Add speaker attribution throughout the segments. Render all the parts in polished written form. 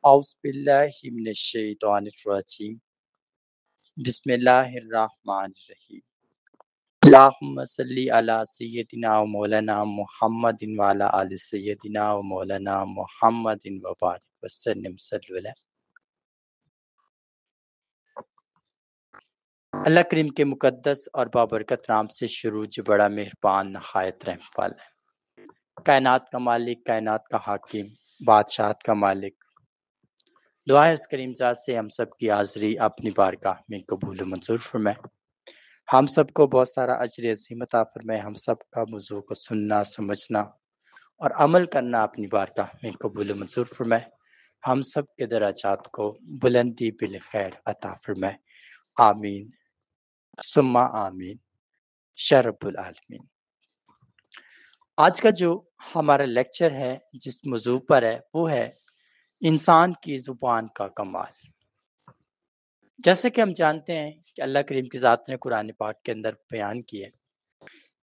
Speaker 1: اعوذ باللہ من الشیطان الرجیم بسم اللہ الرحمن الرحیم اللہم صلی علی سیدنا و مولانا محمد وعلی آل سیدنا و مولانا محمد وبارک وسلم صلی اللہ. اللہ کریم کے مقدس اور بابرکت نام سے شروع جو بڑا مہربان نہایت رحم والا ہے، کائنات کا مالک، کائنات کا حاکم، بادشاہت کا مالک. دعا ہے اس کریم ذات سے ہم سب کی حاضری اپنی بارگاہ میں قبول و منظور فرمائے. ہم سب کو بہت سارا اجر عظیم عطا فرمائے. ہم سب کا موضوع کو سننا، سمجھنا اور عمل کرنا اپنی بارگاہ میں قبول و منظور فرمائے. ہم سب کے درجات کو بلندی بالخیر عطا فرمائے. آمین ثم آمین شرب العالمین. آج کا جو ہمارا لیکچر ہے جس موضوع پر ہے وہ ہے انسان کی زبان کا کمال. جیسے کہ ہم جانتے ہیں کہ اللہ کریم کی ذات نے قرآن پاک کے اندر بیان کیا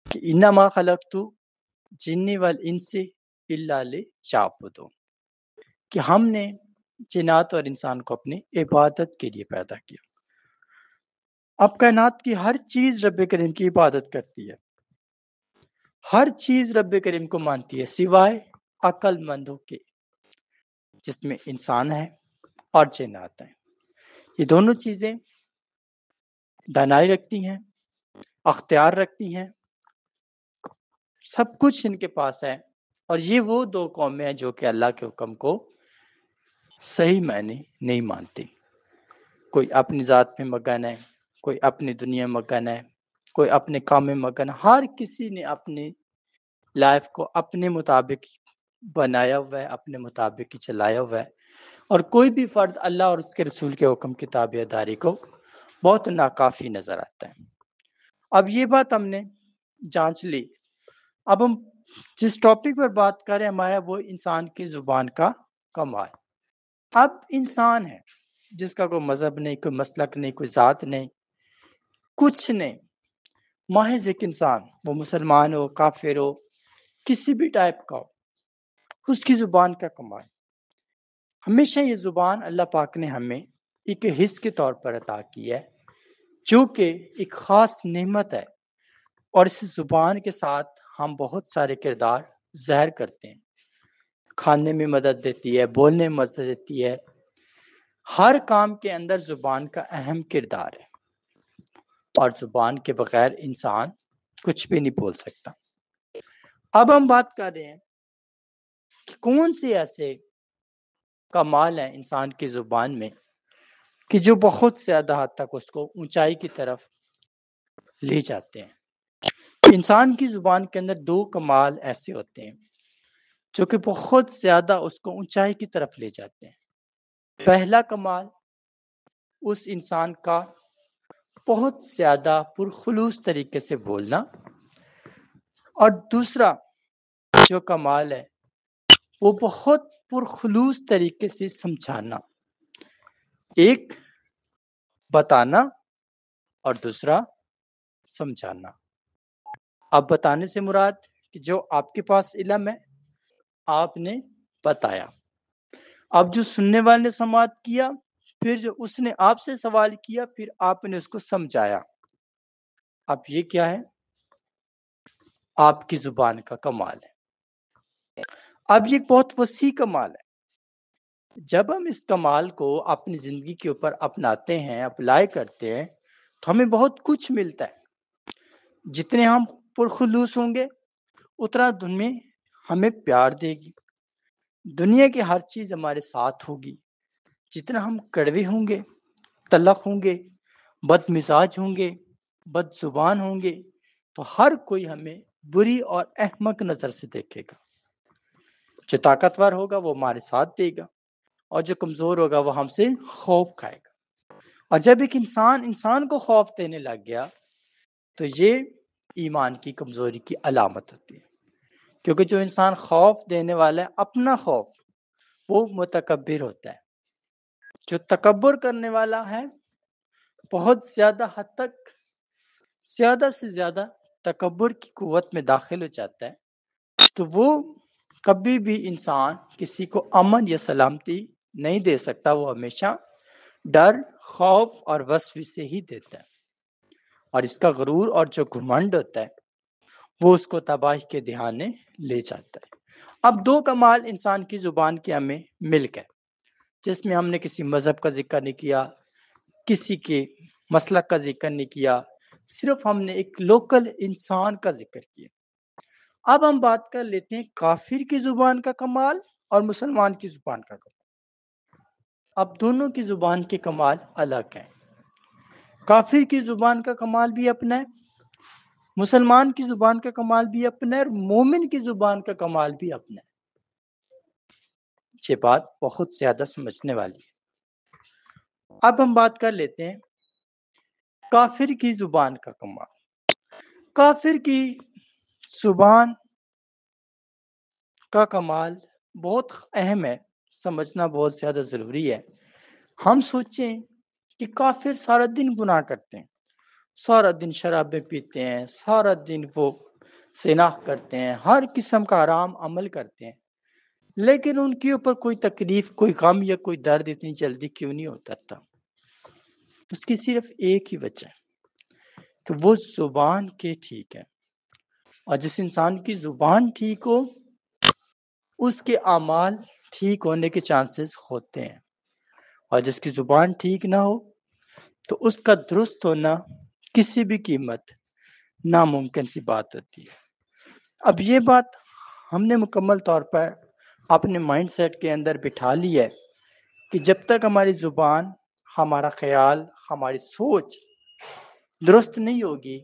Speaker 1: کہ انما خلقت جن والانس الا لیعبدون، کہ ہم نے جنات اور انسان کو اپنی عبادت کے لیے پیدا کیا. اب کائنات کی ہر چیز رب کریم کی عبادت کرتی ہے، ہر چیز رب کریم کو مانتی ہے سوائے عقل مندوں کے، جس میں انسان ہے اور جنات ہیں. یہ دونوں چیزیں دانائی رکھتی ہیں، اختیار رکھتی ہیں، سب کچھ ان کے پاس ہے. اور یہ وہ دو قومیں ہیں جو کہ اللہ کے حکم کو صحیح معنی نہیں مانتی. کوئی اپنی ذات میں مگن ہے، کوئی اپنی دنیا میں مگن ہے، کوئی اپنے کام میں مگن ہے. ہر کسی نے اپنی لائف کو اپنے مطابق بنایا ہوا ہے، اپنے مطابق ہی چلایا ہوا ہے. اور کوئی بھی فرد اللہ اور اس کے رسول کے حکم کی تابعداری کو بہت ناکافی نظر آتا ہے. اب یہ بات ہم نے جانچ لی. اب ہم جس ٹاپک پر بات کریں ہمارا وہ انسان کی زبان کا کمال. اب انسان ہے جس کا کوئی مذہب نہیں، کوئی مسلک نہیں، کوئی ذات نہیں، کچھ نہیں، محض ایک انسان، وہ مسلمان ہو، کافر ہو، کسی بھی ٹائپ کا ہو، اس کی زبان کا کمال. ہمیشہ یہ زبان اللہ پاک نے ہمیں ایک حص کے طور پر عطا کی ہے جو کہ ایک خاص نعمت ہے. اور اس زبان کے ساتھ ہم بہت سارے کردار ظاہر کرتے ہیں. کھانے میں مدد دیتی ہے، بولنے میں مدد دیتی ہے، ہر کام کے اندر زبان کا اہم کردار ہے. اور زبان کے بغیر انسان کچھ بھی نہیں بول سکتا. اب ہم بات کر رہے ہیں کہ کون سے ایسے کمال ہیں انسان کی زبان میں کہ جو بہت زیادہ حد تک اس کو اونچائی کی طرف لے جاتے ہیں. انسان کی زبان کے اندر دو کمال ایسے ہوتے ہیں جو کہ بہت زیادہ اس کو اونچائی کی طرف لے جاتے ہیں. پہلا کمال اس انسان کا بہت زیادہ پرخلوص طریقے سے بولنا، اور دوسرا جو کمال ہے وہ بہت پرخلوص طریقے سے سمجھانا. ایک بتانا اور دوسرا سمجھانا. اب بتانے سے مراد کہ جو آپ کے پاس علم ہے آپ نے بتایا. اب جو سننے والے نے سماعت کیا، پھر جو اس نے آپ سے سوال کیا، پھر آپ نے اس کو سمجھایا. اب یہ کیا ہے؟ آپ کی زبان کا کمال ہے. اب یہ بہت وسیع کمال ہے. جب ہم اس کمال کو اپنی زندگی کے اوپر اپناتے ہیں، اپلائی کرتے ہیں، تو ہمیں بہت کچھ ملتا ہے. جتنے ہم پرخلوص ہوں گے اتنا دنیا ہمیں پیار دے گی، دنیا کی ہر چیز ہمارے ساتھ ہوگی. جتنا ہم کڑوے ہوں گے، تلخ ہوں گے، بد مزاج ہوں گے، بد زبان ہوں گے، تو ہر کوئی ہمیں بری اور احمق نظر سے دیکھے گا. جو طاقتور ہوگا وہ ہمارے ساتھ دے گا، اور جو کمزور ہوگا وہ ہم سے خوف کھائے گا. اور جب ایک انسان کو خوف دینے لگ گیا تو یہ ایمان کی کمزوری کی علامت ہوتی ہے. کیونکہ جو انسان خوف دینے والا ہے، اپنا خوف، وہ متکبر ہوتا ہے. جو تکبر کرنے والا ہے بہت زیادہ حد تک زیادہ سے زیادہ تکبر کی قوت میں داخل ہو جاتا ہے، تو وہ کبھی بھی انسان کسی کو امن یا سلامتی نہیں دے سکتا، وہ ہمیشہ ڈر، خوف اور وسوسے ہی دیتا ہے، اور اس کا غرور اور جو گھمنڈ ہوتا ہے وہ اس کو تباہی کے دہانے لے جاتا ہے۔ اب دو کمال انسان کی زبان کے ہمیں مل گئے، جس میں ہم نے کسی مذہب کا ذکر نہیں کیا، کسی کے مسلک کا ذکر نہیں کیا، صرف ہم نے ایک لوکل انسان کا ذکر کیا۔ اب ہم بات کر لیتے ہیں کافر کی زبان کا کمال اور مسلمان کی زبان کا کمال۔ اب دونوں کی زبان کے کمال الگ ہیں۔ کافر کی زبان کا کمال بھی اپنا ہے، مسلمان کی زبان کا کمال بھی اپنا ہے، اور مومن کی زبان کا کمال بھی اپنا ہے۔ یہ بات بہت زیادہ سمجھنے والی ہے۔ اب ہم بات کر لیتے ہیں کافر کی زبان کا کمال۔ کافر کی زبان کا کمال بہت اہم ہے، سمجھنا بہت زیادہ ضروری ہے۔ ہم سوچیں کہ کافر سارا دن گناہ کرتے ہیں، سارا دن شرابیں پیتے ہیں، سارا دن وہ زنا کرتے ہیں، ہر قسم کا حرام عمل کرتے ہیں، لیکن ان کے اوپر کوئی تکلیف، کوئی غم یا کوئی درد اتنی جلدی کیوں نہیں ہوتا تھا؟ اس کی صرف ایک ہی وجہ ہے کہ وہ زبان کے ٹھیک ہے، اور جس انسان کی زبان ٹھیک ہو اس کے اعمال ٹھیک ہونے کے چانسز ہوتے ہیں، اور جس کی زبان ٹھیک نہ ہو تو اس کا درست ہونا کسی بھی قیمت ناممکن سی بات ہوتی ہے۔ اب یہ بات ہم نے مکمل طور پر اپنے مائنڈ سیٹ کے اندر بٹھا لی ہے کہ جب تک ہماری زبان، ہمارا خیال، ہماری سوچ درست نہیں ہوگی،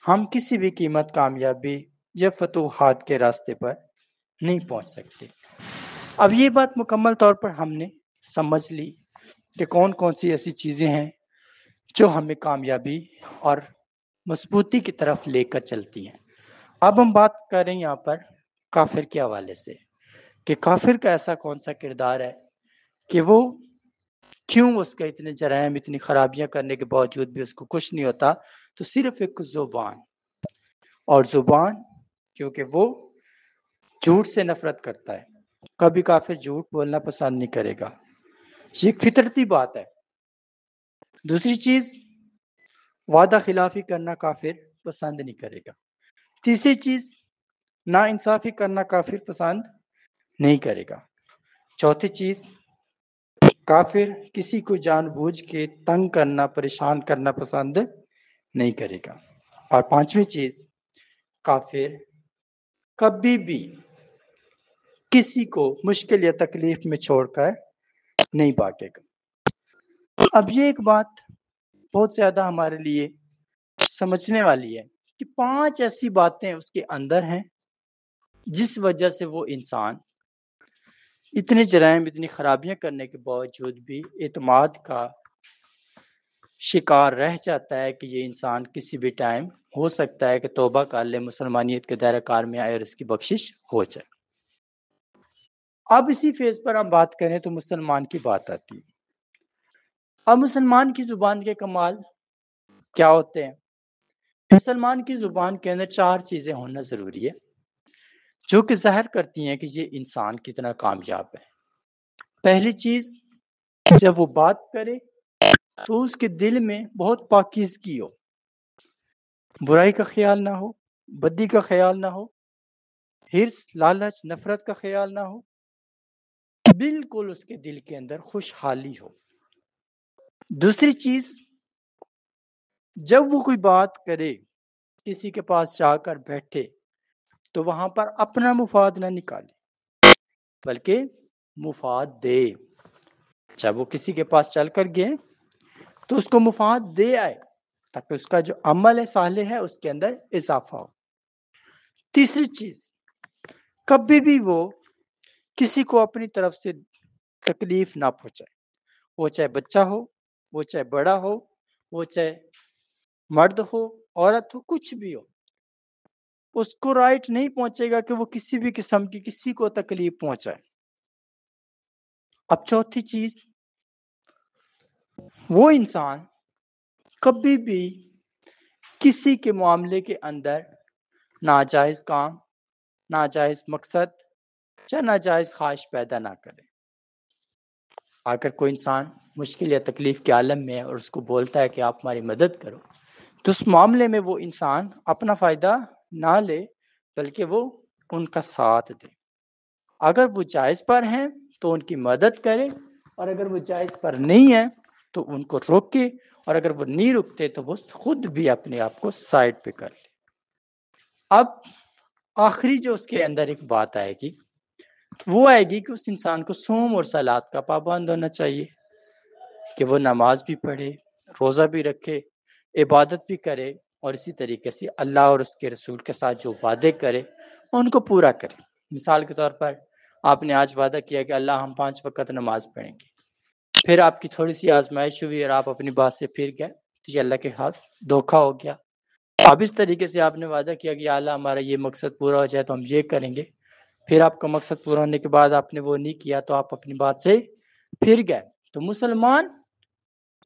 Speaker 1: ہم کسی بھی قیمت کامیابی یا فتوحات کے راستے پر نہیں پہنچ سکتے۔ اب یہ بات مکمل طور پر ہم نے سمجھ لی کہ کون کون سی ایسی چیزیں ہیں جو ہمیں کامیابی اور مضبوطی کی طرف لے کر چلتی ہیں۔ اب ہم بات کریں یہاں پر کافر کے حوالے سے کہ کافر کا ایسا کون سا کردار ہے کہ وہ کیوں اس کا اتنے جرائم، اتنی خرابیاں کرنے کے باوجود بھی اس کو کچھ نہیں ہوتا؟ تو صرف ایک زبان، اور زبان کیونکہ وہ جھوٹ سے نفرت کرتا ہے، کبھی کافر جھوٹ بولنا پسند نہیں کرے گا، یہ ایک فطرتی بات ہے۔ دوسری چیز، وعدہ خلافی کرنا کافر پسند نہیں کرے گا۔ تیسری چیز، نا انصافی کرنا کافر پسند نہیں کرے گا۔ چوتھی چیز، کافر کسی کو جان بوجھ کے تنگ کرنا، پریشان کرنا پسند نہیں کرے گا۔ اور پانچویں چیز، کافر کبھی بھی کسی کو مشکل یا تکلیف میں چھوڑ کر نہیں بھاگے گا۔ اب یہ ایک بات بہت زیادہ ہمارے لیے سمجھنے والی ہے کہ 5 ایسی باتیں اس کے اندر ہیں جس وجہ سے وہ انسان اتنے جرائم، اتنی خرابیاں کرنے کے باوجود بھی اعتماد کا شکار رہ جاتا ہے کہ یہ انسان کسی بھی ٹائم ہو سکتا ہے کہ توبہ کر لے، مسلمانیت کے دائرہ کار میں آئے اور اس کی بخشش ہو جائے۔ اب اسی فیز پر ہم بات کریں تو مسلمان کی بات آتی ہے۔ اب مسلمان کی زبان کے کمال کیا ہوتے ہیں؟ مسلمان کی زبان کے اندر 4 چیزیں ہونا ضروری ہے جو کہ ظاہر کرتی ہیں کہ یہ انسان کتنا کامیاب ہے۔ پہلی چیز، جب وہ بات کرے تو اس کے دل میں بہت پاکیزگی ہو، برائی کا خیال نہ ہو، بدی کا خیال نہ ہو، حرص، لالچ، نفرت کا خیال نہ ہو، بالکل اس کے دل کے اندر خوشحالی ہو۔ دوسری چیز، جب وہ کوئی بات کرے، کسی کے پاس جا کر بیٹھے تو وہاں پر اپنا مفاد نہ نکالے بلکہ مفاد دے۔ جب وہ کسی کے پاس چل کر گئے تو اس کو مفاد دے آئے تاکہ اس کا جو عمل ہے، صالح ہے، اس کے اندر اضافہ ہو۔ تیسری چیز، کبھی بھی وہ کسی کو اپنی طرف سے تکلیف نہ پہنچائے، وہ چاہے بچہ ہو، وہ چاہے بڑا ہو، وہ چاہے مرد ہو، عورت ہو، کچھ بھی ہو، اس کو رائٹ نہیں پہنچے گا کہ وہ کسی بھی قسم کی کسی کو تکلیف پہنچائے۔ اب چوتھی چیز، وہ انسان کبھی بھی کسی کے معاملے کے اندر ناجائز کام، ناجائز مقصد یا ناجائز خواہش پیدا نہ کرے۔ اگر کوئی انسان مشکل یا تکلیف کے عالم میں ہے اور اس کو بولتا ہے کہ آپ ہماری مدد کرو، تو اس معاملے میں وہ انسان اپنا فائدہ نہ لے بلکہ وہ ان کا ساتھ دے۔ اگر وہ جائز پر ہیں تو ان کی مدد کرے، اور اگر وہ جائز پر نہیں ہے تو ان کو روکے، اور اگر وہ نہیں رکتے تو وہ خود بھی اپنے آپ کو سائڈ پہ کر لے۔ اب آخری جو اس کے اندر ایک بات آئے گی وہ آئے گی کہ اس انسان کو صوم اور صلات کا پابند ہونا چاہیے، کہ وہ نماز بھی پڑھے، روزہ بھی رکھے، عبادت بھی کرے، اور اسی طریقے سے اللہ اور اس کے رسول کے ساتھ جو وعدے کرے ان کو پورا کرے۔ مثال کے طور پر آپ نے آج وعدہ کیا کہ اللہ ہم 5 وقت نماز پڑھیں گے، پھر آپ کی تھوڑی سی آزمائش ہوئی اور آپ اپنی بات سے پھر گئے تو یہ اللہ کے ہاتھ دھوکا ہو گیا۔ اب اس طریقے سے آپ نے وعدہ کیا کہ اللہ ہمارا یہ مقصد پورا ہو جائے تو ہم یہ کریں گے، پھر آپ کا مقصد پورا ہونے کے بعد آپ نے وہ نہیں کیا تو آپ اپنی بات سے پھر گئے۔ تو مسلمان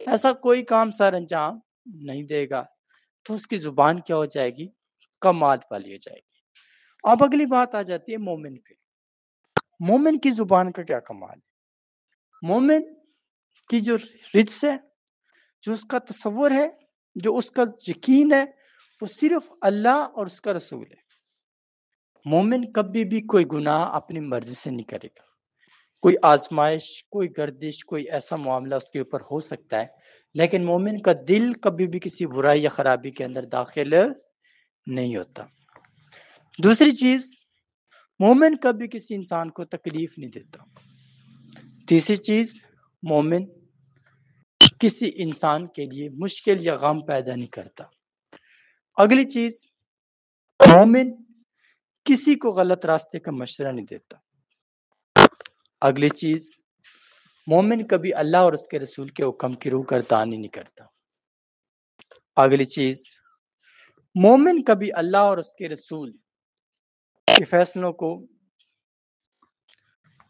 Speaker 1: ایسا کوئی کام سر انجام نہیں دے گا تو اس کی زبان کیا ہو جائے گی؟ کمال والی ہو جائے گی۔ اب اگلی بات آ جاتی ہے مومن پہ۔ مومن کی زبان کا کیا کمال ہے؟ مومن کی جو رجس ہے، جو اس کا تصور ہے، جو اس کا یقین ہے، وہ صرف اللہ اور اس کا رسول ہے۔ مومن کبھی بھی کوئی گناہ اپنی مرضی سے نہیں کرے گا۔ کوئی آزمائش، کوئی گردش، کوئی ایسا معاملہ اس کے اوپر ہو سکتا ہے، لیکن مومن کا دل کبھی بھی کسی برائی یا خرابی کے اندر داخل نہیں ہوتا۔ دوسری چیز، مومن کبھی کسی انسان کو تکلیف نہیں دیتا۔ تیسری چیز، مومن کسی انسان کے لیے مشکل یا غم پیدا نہیں کرتا۔ اگلی چیز، مومن کسی کو غلط راستے کا مشورہ نہیں دیتا۔ اگلی چیز، مومن کبھی اللہ اور اس کے رسول کے حکم کی روح گردانی نہیں کرتا۔ اگلی چیز، مومن کبھی اللہ اور اس کے رسول کے فیصلوں کو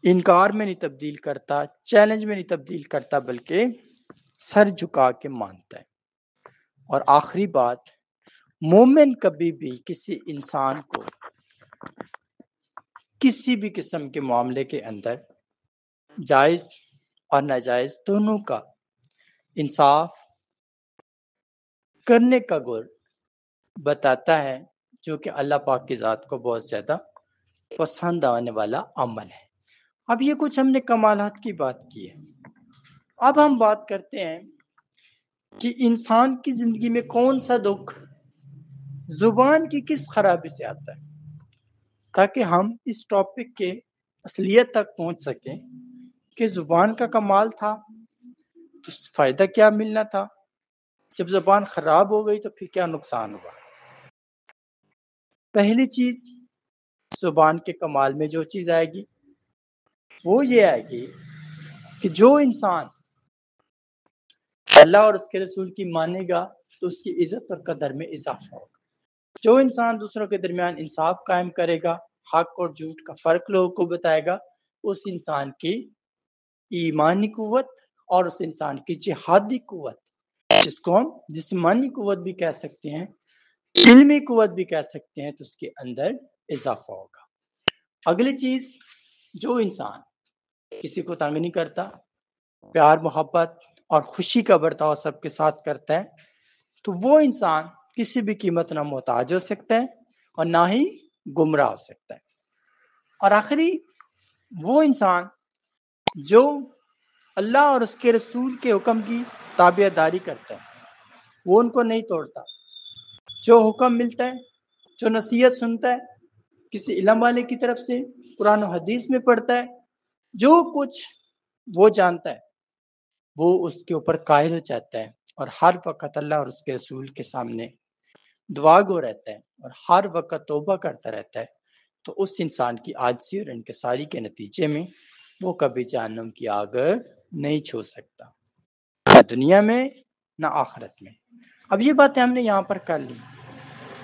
Speaker 1: انکار میں نہیں تبدیل کرتا، چیلنج میں نہیں تبدیل کرتا، بلکہ سر جھکا کے مانتا ہے۔ اور آخری بات، مومن کبھی بھی کسی انسان کو کسی بھی قسم کے معاملے کے اندر جائز اور ناجائز دونوں کا انصاف کرنے کا گر بتاتا ہے، جو کہ اللہ پاک کی ذات کو بہت زیادہ پسند آنے والا عمل ہے۔ اب یہ کچھ ہم نے کمالات کی بات کی ہے۔ اب ہم بات کرتے ہیں کہ انسان کی زندگی میں کون سا دکھ زبان کی کس خرابی سے آتا ہے، تاکہ ہم اس ٹاپک کے اصلیت تک پہنچ سکیں کہ زبان کا کمال تھا تو فائدہ کیا ملنا تھا، جب زبان خراب ہو گئی تو پھر کیا نقصان ہوا۔ پہلی چیز، زبان کے کمال میں جو چیز آئے گی وہ یہ آئے گی کہ جو انسان اللہ اور اس کے رسول کی مانے گا تو اس کی عزت اور قدر میں اضافہ ہوگا۔ جو انسان دوسروں کے درمیان انصاف قائم کرے گا، حق اور جھوٹ کا فرق لوگوں کو بتائے گا، اس انسان کی ایمانی قوت اور اس انسان کی جہادی قوت، جس کو ہم جسمانی قوت بھی کہہ سکتے ہیں، علمی قوت بھی کہہ سکتے ہیں، تو اس کے اندر اضافہ ہوگا۔ اگلی چیز، جو انسان کسی کو تنگ نہیں کرتا، پیار محبت اور خوشی کا برتاؤ سب کے ساتھ کرتا ہے، تو وہ انسان کسی بھی قیمت نہ محتاج ہو سکتا ہے اور نہ ہی گمراہ ہو سکتا ہے۔ اور آخری، وہ انسان جو اللہ اور اس کے رسول کے حکم کی تابع داری کرتا ہے، وہ ان کو نہیں توڑتا۔ جو حکم ملتا ہے، جو نصیحت سنتا ہے کسی علم والے کی طرف سے، قرآن و حدیث میں پڑھتا ہے، جو کچھ وہ جانتا ہے وہ اس کے اوپر قائل ہو جاتا ہے، اور ہر وقت اللہ اور اس کے رسول کے سامنے دعا گو رہتا ہے اور ہر وقت توبہ کرتا رہتا ہے، تو اس انسان کی عاجزی اور انکساری کے نتیجے میں وہ کبھی جہنم کی آگ نہیں چھو سکتا، نہ دنیا میں نہ آخرت میں۔ اب یہ باتیں ہم نے یہاں پر کر لی۔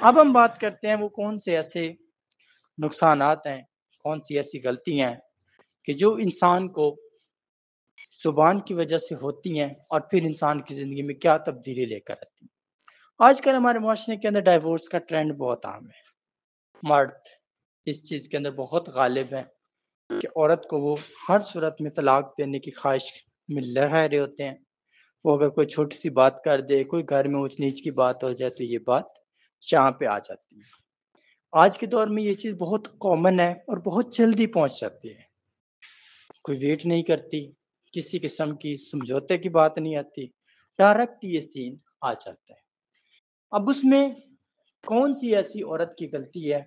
Speaker 1: اب ہم بات کرتے ہیں وہ کون سے ایسے نقصانات ہیں، کون سی ایسی غلطیاں ہیں کہ جو انسان کو زبان کی وجہ سے ہوتی ہیں اور پھر انسان کی زندگی میں کیا تبدیلی لے کر آتی ہیں۔ آج کل ہمارے معاشرے کے اندر ڈائیورس کا ٹرینڈ بہت عام ہے۔ مرد اس چیز کے اندر بہت غالب ہے کہ عورت کو وہ ہر صورت میں طلاق دینے کی خواہش میں لڑ رہے ہوتے ہیں، وہ اگر کوئی چھوٹی سی بات کر دے، کوئی گھر میں اونچ نیچ کی بات ہو جائے تو یہ بات چاں پہ آ جاتی ہے۔ آج کے دور میں یہ چیز بہت کامن ہے اور بہت جلدی پہنچ جاتی ہے، کوئی ویٹ نہیں کرتی، کسی قسم کی سمجھوتے کی بات نہیں آتی، ڈائریکٹ یہ سین آ جاتا ہے۔ اب اس میں کون سی ایسی عورت کی غلطی ہے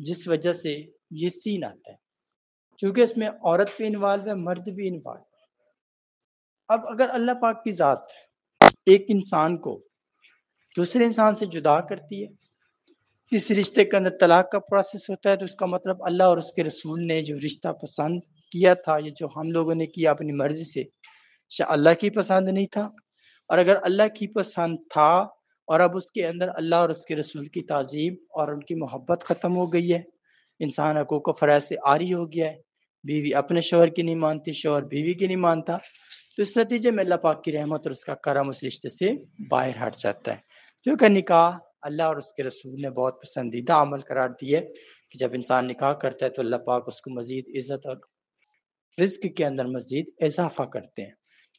Speaker 1: جس وجہ سے یہ سین آتا ہے؟ کیونکہ اس میں عورت بھی انوالو ہے، مرد بھی انوالو ہے۔ اب اگر اللہ پاک کی ذات ایک انسان کو دوسرے انسان سے جدا کرتی ہے، کسی رشتے کے اندر طلاق کا پروسیس ہوتا ہے، تو اس کا مطلب اللہ اور اس کے رسول نے جو رشتہ پسند کیا تھا، یہ جو ہم لوگوں نے کیا اپنی مرضی سے، شاید اللہ کی پسند نہیں تھا۔ اور اگر اللہ کی پسند تھا اور اب اس کے اندر اللہ اور اس کے رسول کی تعظیم اور ان کی محبت ختم ہو گئی ہے، انسان حقوق و فرائض سے عاری ہو گیا ہے، بیوی اپنے شوہر کی نہیں مانتی، شوہر بیوی کی نہیں مانتا، تو اس نتیجے میں اللہ پاک کی رحمت اور اس کا کرم اس رشتے سے باہر ہٹ جاتا ہے۔ کیونکہ نکاح اللہ اور اس کے رسول نے بہت پسندیدہ عمل قرار دیا ہے کہ جب انسان نکاح کرتا ہے تو اللہ پاک اس کو مزید عزت اور رزق کے اندر مزید اضافہ کرتے ہیں۔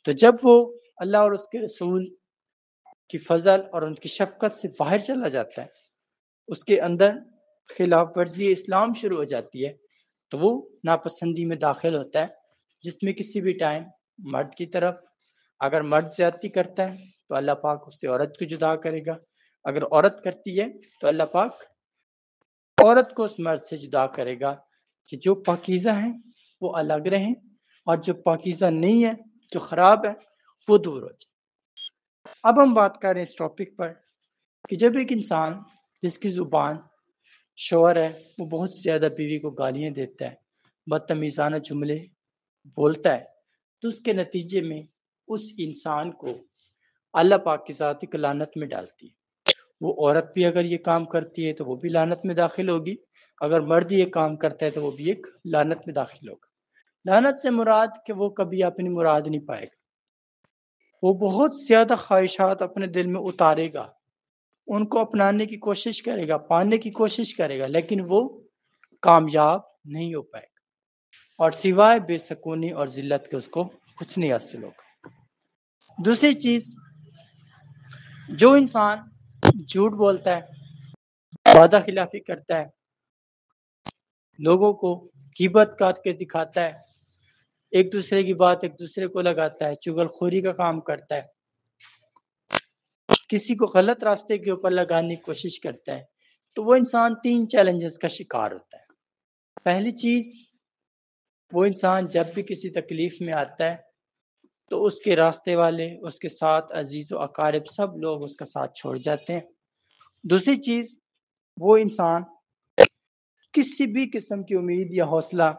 Speaker 1: تو جب وہ اللہ اور اس کے رسول کی فضل اور ان کی شفقت سے باہر چلا جاتا ہے، اس کے اندر خلاف ورزی اسلام شروع ہو جاتی ہے، تو وہ ناپسندی میں داخل ہوتا ہے، جس میں کسی بھی ٹائم مرد کی طرف اگر مرد زیادتی کرتا ہے تو اللہ پاک اس سے عورت کو جدا کرے گا، اگر عورت کرتی ہے تو اللہ پاک عورت کو اس مرد سے جدا کرے گا کہ جو پاکیزہ ہیں وہ الگ رہیں اور جو پاکیزہ نہیں ہے، جو خراب ہے، وہ دور ہو جائے۔ اب ہم بات کر رہے ہیں اس ٹاپک پر کہ جب ایک انسان جس کی زبان شوہر ہے وہ بہت زیادہ بیوی کو گالیاں دیتا ہے، بدتمیزانہ جملے بولتا ہے، تو اس کے نتیجے میں اس انسان کو اللہ پاک کی ذات ایک لعنت میں ڈالتی ہے۔ وہ عورت بھی اگر یہ کام کرتی ہے تو وہ بھی لعنت میں داخل ہوگی، اگر مرد یہ کام کرتا ہے تو وہ بھی ایک لعنت میں داخل ہوگا۔ لعنت سے مراد کہ وہ کبھی اپنی مراد نہیں پائے گا، وہ بہت زیادہ خواہشات اپنے دل میں اتارے گا، ان کو اپنانے کی کوشش کرے گا، پانے کی کوشش کرے گا، لیکن وہ کامیاب نہیں ہو پائے گا، اور سوائے بے سکونی اور ذلت کے اس کو کچھ نہیں حاصل ہوگا۔ دوسری چیز، جو انسان جھوٹ بولتا ہے، وعدہ خلافی کرتا ہے، لوگوں کو غیبت کر کے دکھاتا ہے، ایک دوسرے کی بات ایک دوسرے کو لگاتا ہے، چغل خوری کا کام کرتا ہے، کسی کو غلط راستے کے اوپر لگانے کی کوشش کرتا ہے، تو وہ انسان 3 چیلنجز کا شکار ہوتا ہے۔ پہلی چیز، وہ انسان جب بھی کسی تکلیف میں آتا ہے تو اس کے راستے والے، اس کے ساتھ عزیز و اقارب سب لوگ اس کا ساتھ چھوڑ جاتے ہیں۔ دوسری چیز، وہ انسان کسی بھی قسم کی امید یا حوصلہ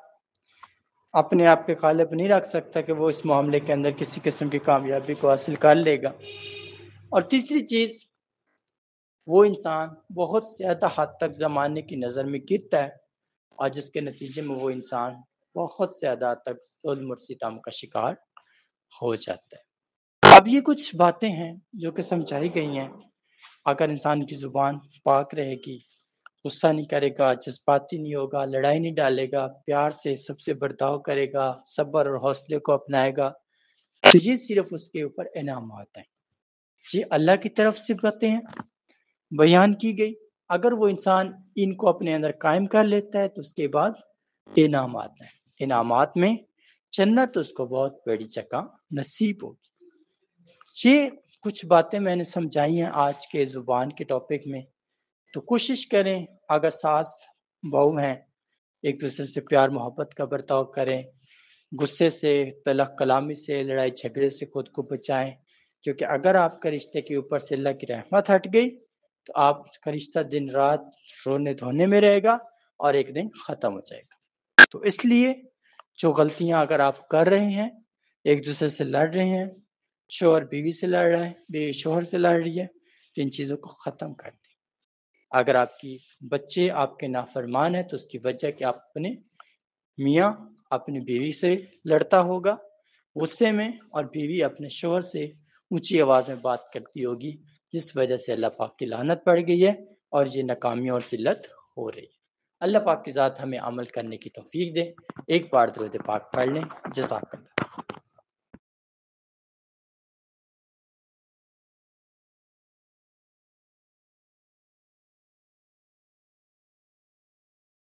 Speaker 1: اپنے آپ کے غالب نہیں رکھ سکتا کہ وہ اس معاملے کے اندر کسی قسم کی کامیابی کو حاصل کر لے گا۔ اور تیسری چیز، وہ انسان بہت زیادہ حد تک زمانے کی نظر میں گرتا ہے، اور جس کے نتیجے میں وہ انسان بہت زیادہ تک ظلم اور ستم کا شکار ہو جاتا ہے۔ اب یہ کچھ باتیں ہیں جو کہ سمجھائی گئی ہیں، اگر انسان کی زبان پاک رہے گی، غصہ نہیں کرے گا، جذباتی نہیں ہوگا، لڑائی نہیں ڈالے گا، پیار سے سب سے برتاؤ کرے گا، صبر اور حوصلے کو اپنائے گا، تو یہ صرف اس کے اوپر انعامات ہیں۔ یہ اللہ کی طرف سے باتیں ہیں، بیان کی گئی، اگر وہ انسان ان کو اپنے اندر قائم کر لیتا ہے تو اس کے بعد انعامات ہیں، انعامات میں جنت اس کو بہت بڑی جگہ نصیب ہوگی۔ یہ کچھ باتیں میں نے سمجھائی ہیں آج کے زبان کے ٹاپک میں، تو کوشش کریں اگر ساس بہو ہیں ایک دوسرے سے پیار محبت کا برتاؤ کریں، غصے سے، تلخ کلامی سے، لڑائی جھگڑے سے خود کو بچائیں، کیونکہ اگر آپ کا رشتے کے اوپر سے اللہ کی رحمت ہٹ گئی تو آپ کا رشتہ دن رات رونے دھونے میں رہے گا اور ایک دن ختم ہو جائے گا۔ تو اس لیے جو غلطیاں اگر آپ کر رہے ہیں، ایک دوسرے سے لڑ رہے ہیں، شوہر بیوی سے لڑ رہا ہے، بیوی شوہر سے لڑ رہی ہے، تو ان چیزوں کو ختم کر دیں۔ اگر آپ کی بچے آپ کے نافرمان ہیں تو اس کی وجہ کہ آپ اپنے میاں اپنی بیوی سے لڑتا ہوگا غصے میں، اور بیوی اپنے شوہر سے اونچی آواز میں بات کرتی ہوگی، جس وجہ سے اللہ پاک کی لعنت پڑ گئی ہے اور یہ ناکامی اور ذلت ہو رہی ہے۔ اللہ پاک کی ذات ہمیں عمل کرنے کی توفیق دے۔ ایک بار درود پاک پڑھ لیں۔ جزاک اللہ۔